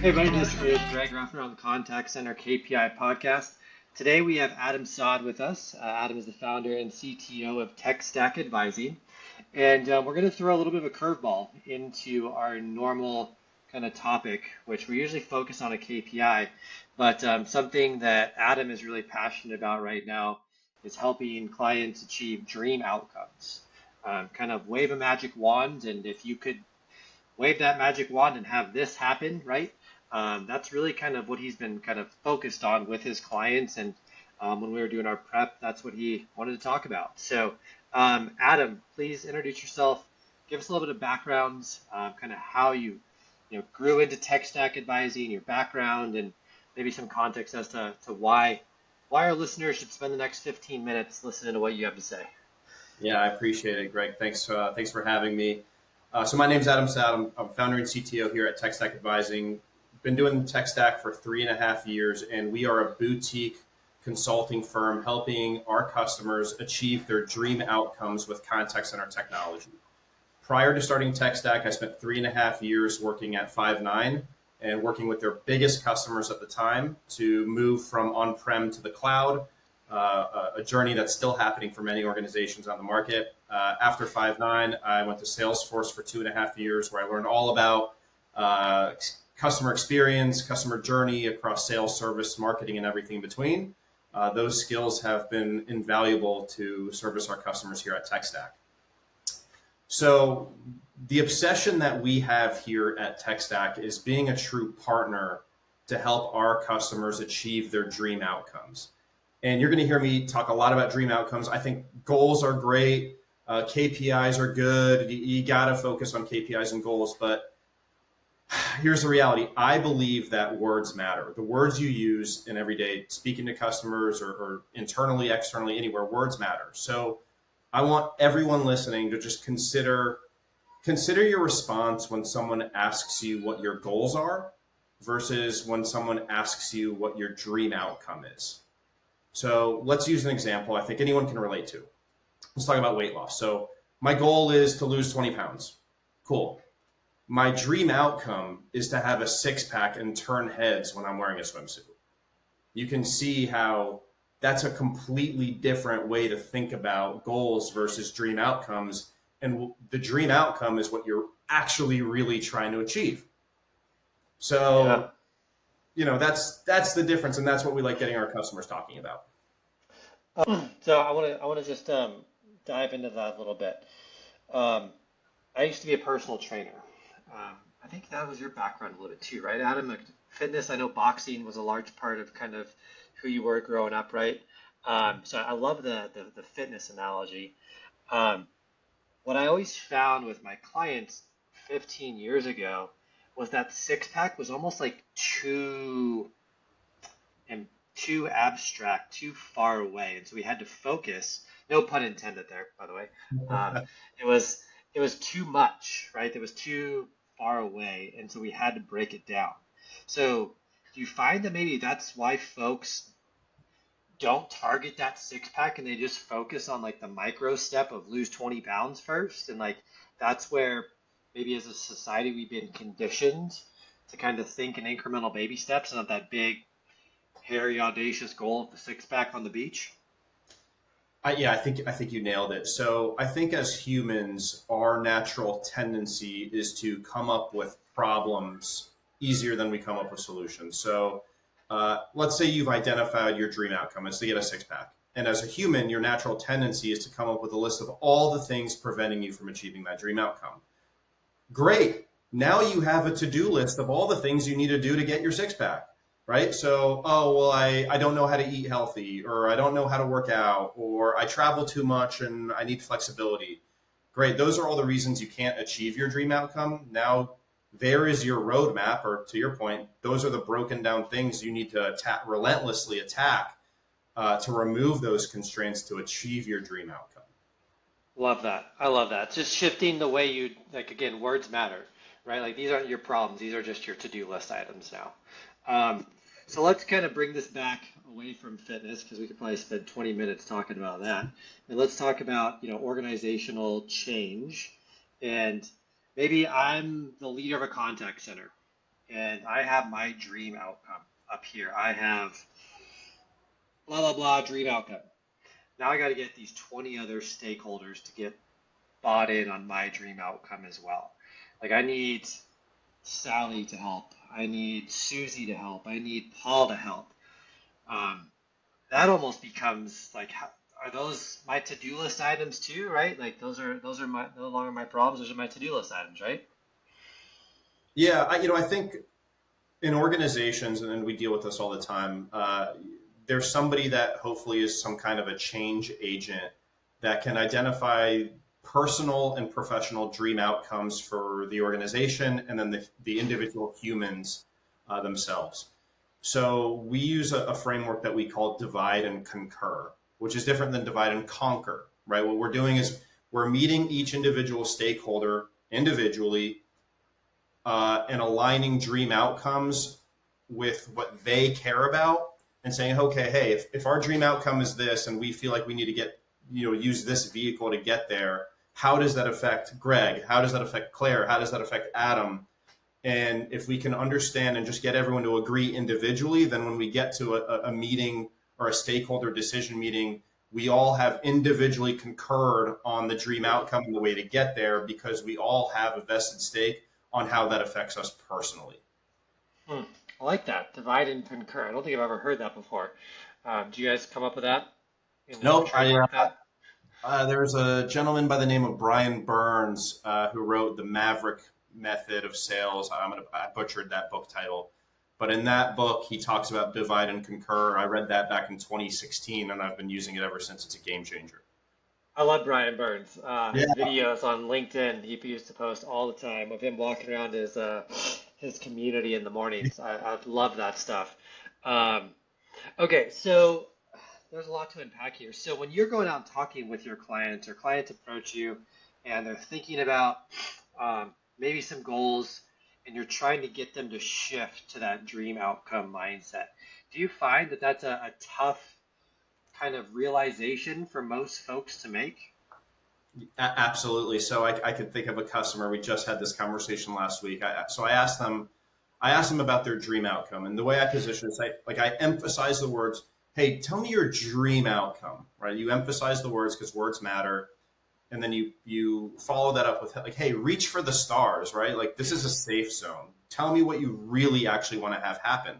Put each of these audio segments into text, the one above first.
Hey, everybody, this is Greg Ruffner on the Contact Center KPI podcast. Today we have Adam Saad with us. Adam is the founder and CTO of Tech Stack Advising. And we're going to throw a little bit of a curveball into our normal kind of topic, which we usually focus on a KPI. But something that Adam is really passionate about right now is helping clients achieve dream outcomes. Kind of wave a magic wand, and if you could wave that magic wand and have this happen, right? That's really kind of what he's been kind of focused on with his clients. And when we were doing our prep, that's what he wanted to talk about. So, Adam, please introduce yourself. Give us a little bit of backgrounds, kind of how you grew into tech stack advising, your background, and maybe some context as to why our listeners should spend the next 15 minutes listening to what you have to say. Yeah, I appreciate it, Greg. Thanks for having me. So my name's Adam Saad. I'm founder and CTO here at Tech Stack Advising. Been doing Tech Stack for 3.5 years, and we are a boutique consulting firm helping our customers achieve their dream outcomes with contact center technology. Prior to starting Tech Stack, I spent 3.5 years working at Five9 and working with their biggest customers at the time to move from on-prem to the cloud, a journey that's still happening for many organizations on the market. After Five9, I went to Salesforce for 2.5 years, where I learned all about customer experience, customer journey across sales, service, marketing, and everything in between. Those skills have been invaluable to service our customers here at Tech Stack. So the obsession that we have here at Tech Stack is being a true partner to help our customers achieve their dream outcomes. And you're going to hear me talk a lot about dream outcomes. I think goals are great. KPIs are good. You got to focus on KPIs and goals. But here's the reality. I believe that words matter. The words you use in everyday speaking to customers or internally, externally, anywhere, words matter. So I want everyone listening to just consider your response when someone asks you what your goals are versus when someone asks you what your dream outcome is. So let's use an example I think anyone can relate to. Let's talk about weight loss. So my goal is to lose 20 pounds. Cool. My dream outcome is to have a six-pack and turn heads when I'm wearing a swimsuit. You can see how that's a completely different way to think about goals versus dream outcomes. And the dream outcome is what you're actually really trying to achieve. So, that's the difference. And that's what we like getting our customers talking about. So I want to just dive into that a little bit. I used to be a personal trainer. I think that was your background a little bit too, right, Adam? Like fitness, I know boxing was a large part of kind of who you were growing up, right? So I love the fitness analogy. What I always found with my clients 15 years ago was that six-pack was almost like too abstract, too far away, and so we had to focus. No pun intended there, by the way. It was too much, right? It was too far away, and so we had to break it down. So do you find that maybe that's why folks don't target that six-pack and they just focus on like the micro step of lose 20 pounds first? And like that's where maybe as a society we've been conditioned to kind of think in incremental baby steps and not that big, hairy, audacious goal of the six-pack on the beach? I think you nailed it. So I think as humans, our natural tendency is to come up with problems easier than we come up with solutions. So let's say you've identified your dream outcome. It's to get a six-pack. And as a human, your natural tendency is to come up with a list of all the things preventing you from achieving that dream outcome. Great. Now you have a to-do list of all the things you need to do to get your six-pack. Right? So, I don't know how to eat healthy, or I don't know how to work out, or I travel too much and I need flexibility. Great. Those are all the reasons you can't achieve your dream outcome. Now, there is your roadmap, or to your point, those are the broken down things you need to relentlessly attack to remove those constraints to achieve your dream outcome. Love that. I love that. It's just shifting the way you, like, again, words matter, right? Like these aren't your problems. These are just your to-do list items now. So let's kind of bring this back away from fitness because we could probably spend 20 minutes talking about that. And let's talk about, organizational change. And maybe I'm the leader of a contact center and I have my dream outcome up here. I have blah, blah, blah, dream outcome. Now I got to get these 20 other stakeholders to get bought in on my dream outcome as well. Like I need Sally to help. I need Susie to help. I need Paul to help. Um, that almost becomes like, are those my to-do list items too, right? Like those are my no longer my problems. Those are my to-do list items, right? Yeah, I think in organizations, and we deal with this all the time, there's somebody that hopefully is some kind of a change agent that can identify personal and professional dream outcomes for the organization and then the individual humans themselves. So we use a framework that we call divide and concur, which is different than divide and conquer, right? What we're doing is we're meeting each individual stakeholder individually and aligning dream outcomes with what they care about and saying, okay, hey, if our dream outcome is this and we feel like we need to get, use this vehicle to get there, how does that affect Greg? How does that affect Claire? How does that affect Adam? And if we can understand and just get everyone to agree individually, then when we get to a meeting or a stakeholder decision meeting, we all have individually concurred on the dream outcome and the way to get there because we all have a vested stake on how that affects us personally. Hmm. I like that. Divide and concur. I don't think I've ever heard that before. Do you guys come up with that? Nope. Trademark that? There's a gentleman by the name of Brian Burns who wrote The Maverick Method of Sales. I butchered that book title. But in that book, he talks about divide and concur. I read that back in 2016, and I've been using it ever since. It's a game changer. I love Brian Burns. Yeah. His videos on LinkedIn, he used to post all the time of him walking around his community in the mornings. I love that stuff. Um, okay, so there's a lot to unpack here. So when you're going out and talking with your clients or clients approach you and they're thinking about maybe some goals and you're trying to get them to shift to that dream outcome mindset, do you find that that's a tough kind of realization for most folks to make? Absolutely. So I could think of a customer. We just had this conversation last week. I asked them about their dream outcome, and the way I position it, I emphasize the words. Hey, tell me your dream outcome, right? You emphasize the words because words matter, and then you follow that up with like, hey, reach for the stars, right? Like this is a safe zone. Tell me what you really actually want to have happen.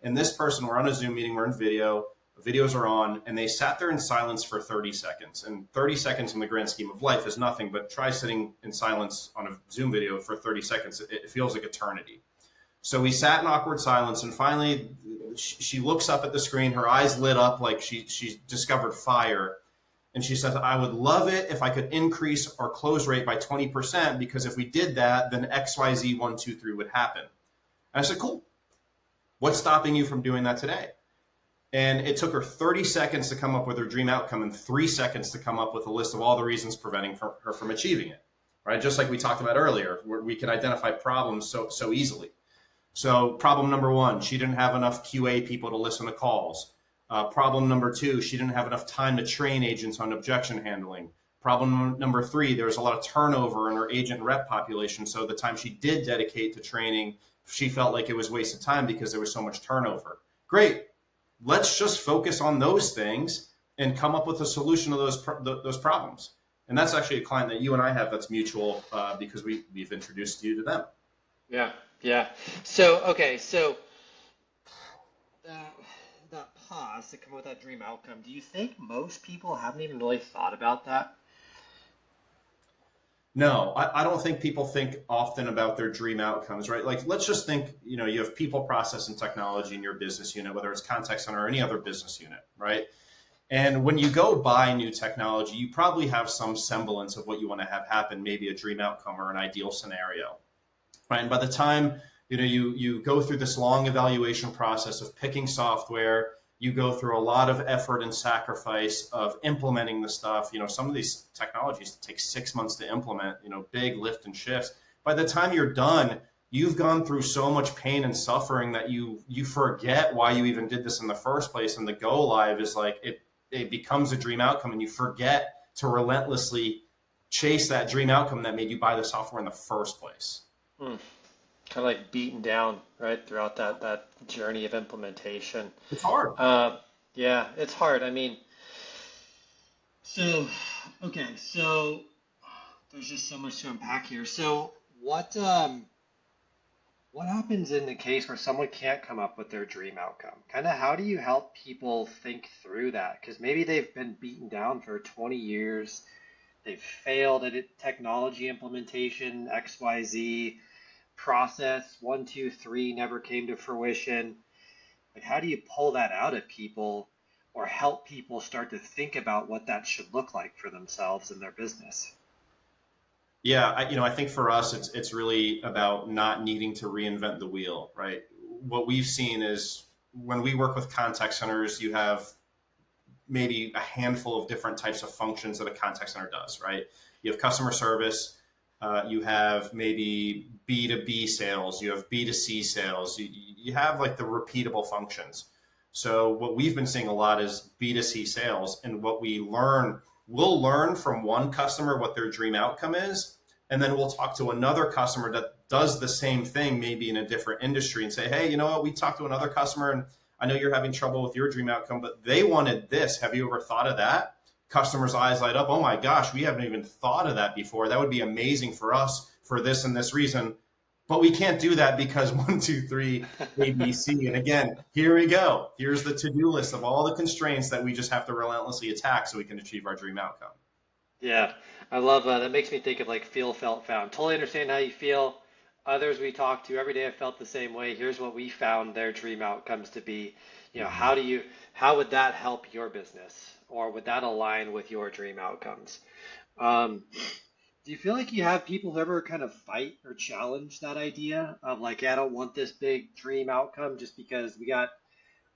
And this person, we're on a Zoom meeting, we're in video. Videos are on, and they sat there in silence for 30 seconds. And 30 seconds in the grand scheme of life is nothing, but try sitting in silence on a Zoom video for 30 seconds. It feels like eternity. So we sat in awkward silence, and finally she looks up at the screen, her eyes lit up like she discovered fire. And she says, I would love it if I could increase our close rate by 20%, because if we did that, then XYZ 1, 2, 3 would happen. And I said, cool. What's stopping you from doing that today? And it took her 30 seconds to come up with her dream outcome and 3 seconds to come up with a list of all the reasons preventing her from achieving it, right? Just like we talked about earlier, where we can identify problems so easily. So problem number 1, she didn't have enough QA people to listen to calls. Problem number 2, she didn't have enough time to train agents on objection handling. Problem number 3, there was a lot of turnover in her agent rep population. So the time she did dedicate to training, she felt like it was wasted time because there was so much turnover. Great. Let's just focus on those things and come up with a solution to those problems. And that's actually a client that you and I have that's mutual because we've introduced you to them. Yeah. So that pause to come up with that dream outcome, do you think most people haven't even really thought about that? No, I don't think people think often about their dream outcomes, right? Like, let's just think, you have people, process, and technology in your business unit, whether it's contact center or any other business unit, right? And when you go buy new technology, you probably have some semblance of what you want to have happen, maybe a dream outcome or an ideal scenario, right? And by the time, you go through this long evaluation process of picking software, you go through a lot of effort and sacrifice of implementing the stuff. Some of these technologies take 6 months to implement, big lift and shifts. By the time you're done, you've gone through so much pain and suffering that you forget why you even did this in the first place. And the go live is like, it becomes a dream outcome, and you forget to relentlessly chase that dream outcome that made you buy the software in the first place. Hmm. kind of like beaten down, right, throughout that journey of implementation. It's hard. Uh, yeah, it's hard. I mean, so okay, so there's just so much to unpack here. So what happens in the case where someone can't come up with their dream outcome? Kind of how do you help people think through that? Because maybe they've been beaten down for 20 years, they've failed at technology implementation, XYZ process, one, two, three never came to fruition. Like, how do you pull that out of people or help people start to think about what that should look like for themselves and their business? Yeah, I think for us, it's really about not needing to reinvent the wheel, right? What we've seen is when we work with contact centers, you have maybe a handful of different types of functions that a contact center does, right? You have customer service, you have maybe B2B sales, you have B2C sales, you have like the repeatable functions. So what we've been seeing a lot is B2C sales, and what we'll learn from one customer what their dream outcome is, and then we'll talk to another customer that does the same thing, maybe in a different industry, and say, hey, you know what, we talked to another customer and I know you're having trouble with your dream outcome, but they wanted this. Have you ever thought of that? Customers' eyes light up. Oh my gosh, we haven't even thought of that before. That would be amazing for us for this and this reason. But we can't do that because one, two, three, ABC. And again, here we go. Here's the to-do list of all the constraints that we just have to relentlessly attack so we can achieve our dream outcome. Yeah, I love that. That makes me think of like feel, felt, found. Totally understand how you feel. Others we talk to every day have felt the same way. Here's what we found their dream outcomes to be. Mhm. How would that help your business, or would that align with your dream outcomes? Um, do you feel like you have people who ever kind of fight or challenge that idea of like, "Yeah, I don't want this big dream outcome just because we got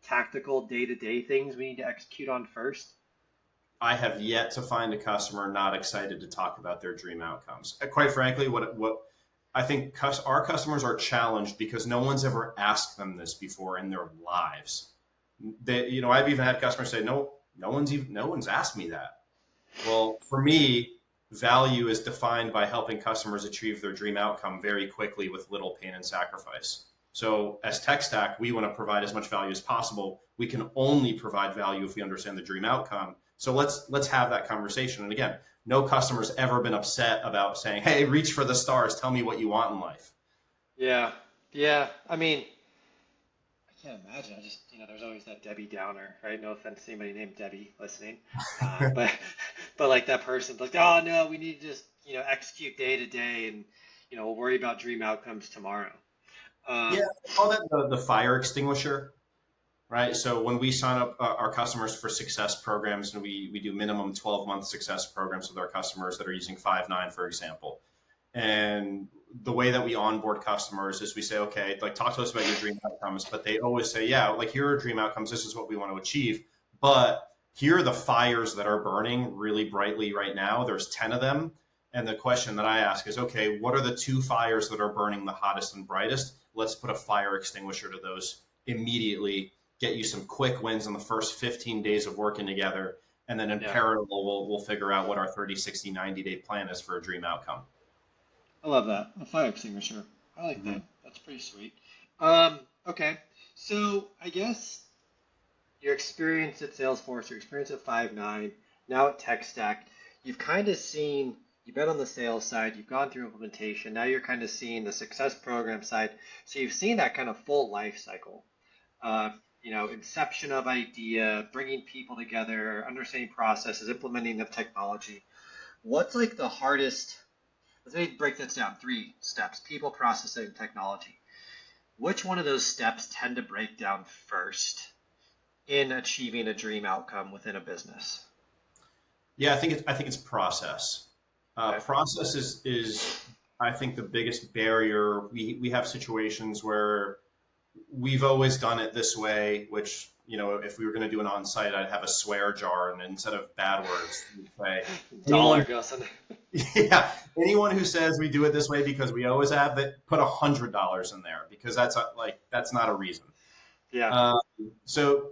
tactical day-to-day things we need to execute on first?" I have yet to find a customer not excited to talk about their dream outcomes. Quite frankly, what I think our customers are challenged because no one's ever asked them this before in their lives. I've even had customers say, no one's asked me that. Well, for me, value is defined by helping customers achieve their dream outcome very quickly with little pain and sacrifice. So as tech stack, we want to provide as much value as possible. We can only provide value if we understand the dream outcome. So let's have that conversation. And again, no customer's ever been upset about saying, "Hey, reach for the stars. Tell me what you want in life." Yeah, yeah. I mean, I can't imagine. I just, there's always that Debbie Downer, right? No offense to anybody named Debbie listening, but but like that person's like, oh no, we need to just, execute day to day, and we'll worry about dream outcomes tomorrow. Yeah, Um, I call that the fire extinguisher, right? So when we sign up our customers for success programs, and we do minimum 12-month success programs with our customers that are using Five9, for example. And the way that we onboard customers is we say, okay, like talk to us about your dream outcomes, but they always say, yeah, like here are dream outcomes. This is what we want to achieve. But here are the fires that are burning really brightly right now. There's 10 of them. And the question that I ask is, okay, what are the two fires that are burning the hottest and brightest? Let's put a fire extinguisher to those immediately, get you some quick wins in the first 15 days of working together. And then in yeah, parallel, we'll figure out what our 30, 60, 90-day plan is for a dream outcome. I love that. A fire extinguisher. I like Mhm. that. That's pretty sweet. Okay. So I guess your experience at Salesforce, your experience at Five9, now at TechStack, you've kind of seen, you've been on the sales side, you've gone through implementation, now you're kind of seeing the success program side. So you've seen that kind of full life cycle. Uh, Inception of idea, bringing people together, understanding processes, implementing the technology. What's like the hardest? Let's break this down. Three steps: people, processing, technology. Which one of those steps tend to break down first in achieving a dream outcome within a business? Yeah, I think it's process. Okay. Process is I think the biggest barrier. We have situations where we've always done it this way, which if we were going to do an on-site, I'd have a swear jar, and instead of bad words, we'd say Dollar anyone. goes in. Yeah, anyone who says we do it this way because we always have it, put $100 in there because that's not a reason. Yeah. Um, so,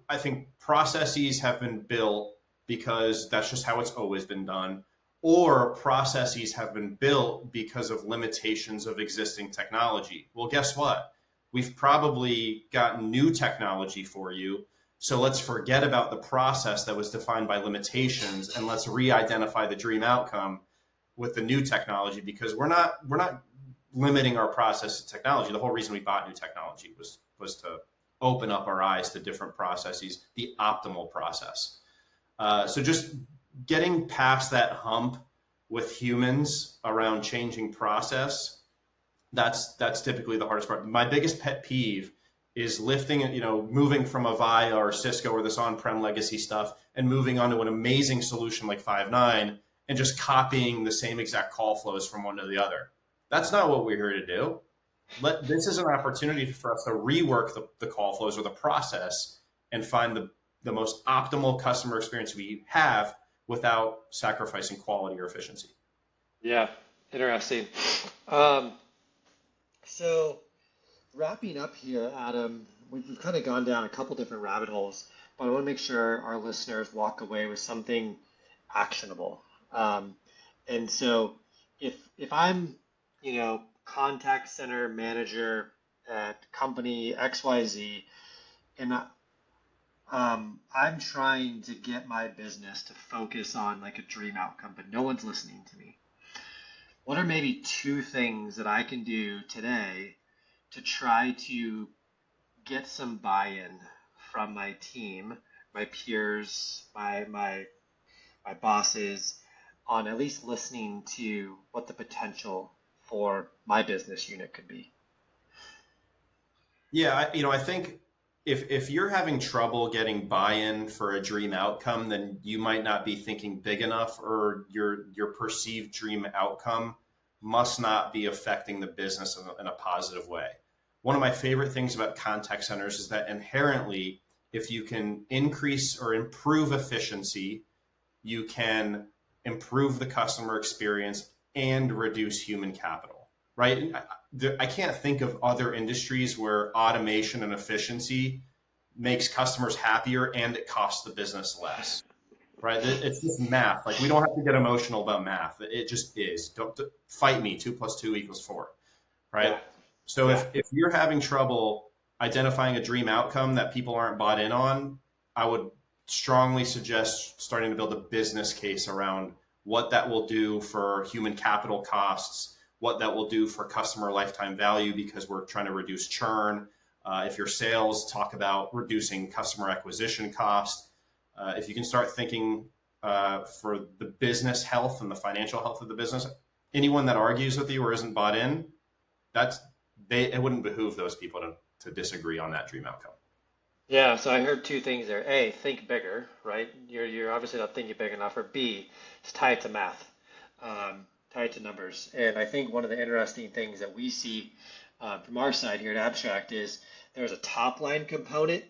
I think processes have been built because that's just how it's always been done. or processes have been built because of limitations of existing technology. Well, guess what? We've probably gotten new technology for you. So let's forget about the process that was defined by limitations and let's re-identify the dream outcome with the new technology, because we're not limiting our process to technology. The whole reason we bought new technology was to open up our eyes to different processes, the optimal process. So just getting past that hump with humans around changing process, that's typically the hardest part. My biggest pet peeve is moving from Avaya or Cisco or this on-prem legacy stuff and moving onto an amazing solution like Five9 and just copying the same exact call flows from one to the other. That's not what we're here to do. This is an opportunity for us to rework the call flows or the process and find the most optimal customer experience we have without sacrificing quality or efficiency. Yeah, interesting. Um, so wrapping up here, Adam, we've kind of gone down a couple different rabbit holes, but I want to make sure our listeners walk away with something actionable. Um, and so if I'm, contact center manager at company XYZ, and I'm trying to get my business to focus on like a dream outcome, but no one's listening to me. What are maybe two things that I can do today to try to get some buy-in from my team, my peers, my bosses, on at least listening to what the potential for my business unit could be? Yeah, I think if you're having trouble getting buy-in for a dream outcome, then you might not be thinking big enough, or your perceived dream outcome must not be affecting the business in a positive way. One of my favorite things about contact centers is that inherently, if you can increase or improve efficiency, you can improve the customer experience and reduce human capital, right? I can't think of other industries where automation and efficiency makes customers happier and it costs the business less, right? It's just math. Like, we don't have to get emotional about math. It just is. Don't fight me. 2 + 2 = 4, right? Yeah, So yeah, if you're having trouble identifying a dream outcome that people aren't bought in on, I would strongly suggest starting to build a business case around what that will do for human capital costs, what that will do for customer lifetime value, because we're trying to reduce churn. If your sales, talk about reducing customer acquisition cost. If you can start thinking for the business health and the financial health of the business, anyone that argues with you or isn't bought in, it wouldn't behoove those people to disagree on that dream outcome. yeah. So I heard two things there. A, think bigger, right? You're obviously not thinking big enough. Or B, it's tied to math, tied to numbers. And I think one of the interesting things that we see from our side here at Abstract is there's a top line component,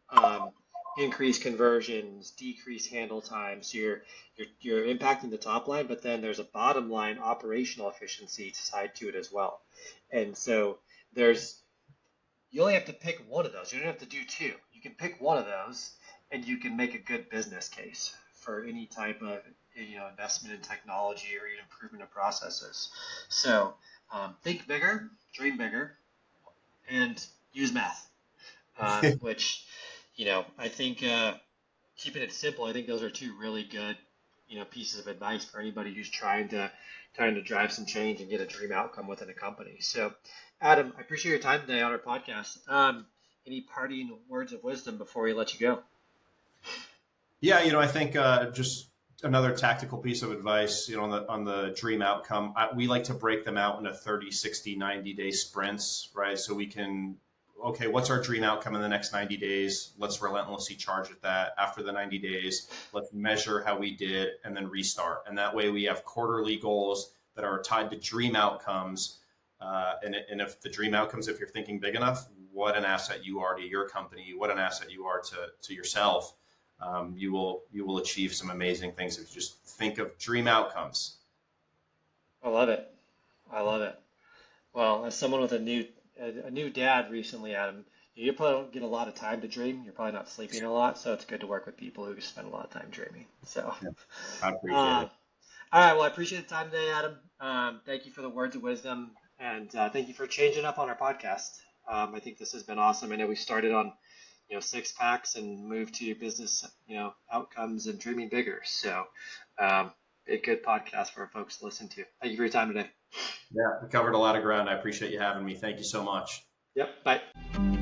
um, increase conversions, decrease handle time. So you're impacting the top line, but then there's a bottom line operational efficiency tied to it as well. And so there's you only have to pick one of those. You don't have to do two. You can pick one of those, and you can make a good business case for any type of investment in technology or even improvement of processes. So think bigger, dream bigger, and use math. Which I think keeping it simple. I think those are two really good pieces of advice for anybody who's trying to drive some change and get a dream outcome within a company. So, Adam, I appreciate your time today on our podcast. Any parting words of wisdom before we let you go? Yeah, I think just another tactical piece of advice, on the dream outcome, we like to break them out into 30, 60, 90-day sprints, right? So we can, okay, what's our dream outcome in the next 90 days? Let's relentlessly charge at that. After the 90 days, let's measure how we did and then restart. And that way we have quarterly goals that are tied to dream outcomes. And if the dream outcomes, if you're thinking big enough, what an asset you are to your company, what an asset you are to yourself. You will achieve some amazing things if you just think of dream outcomes. I love it. I love it. Well, as someone with a new dad recently, Adam, you probably don't get a lot of time to dream. You're probably not sleeping a lot, so it's good to work with people who spend a lot of time dreaming. So, Yeah, I appreciate uh, it. All right. Well, I appreciate the time today, Adam. Thank you for the words of wisdom, and thank you for changing up on our podcast. I think this has been awesome. I know we started on, six packs and moved to business, outcomes and dreaming bigger. So, a good podcast for folks to listen to. Thank you for your time today. Yeah, we covered a lot of ground. I appreciate you having me. Thank you so much. Yep. Bye.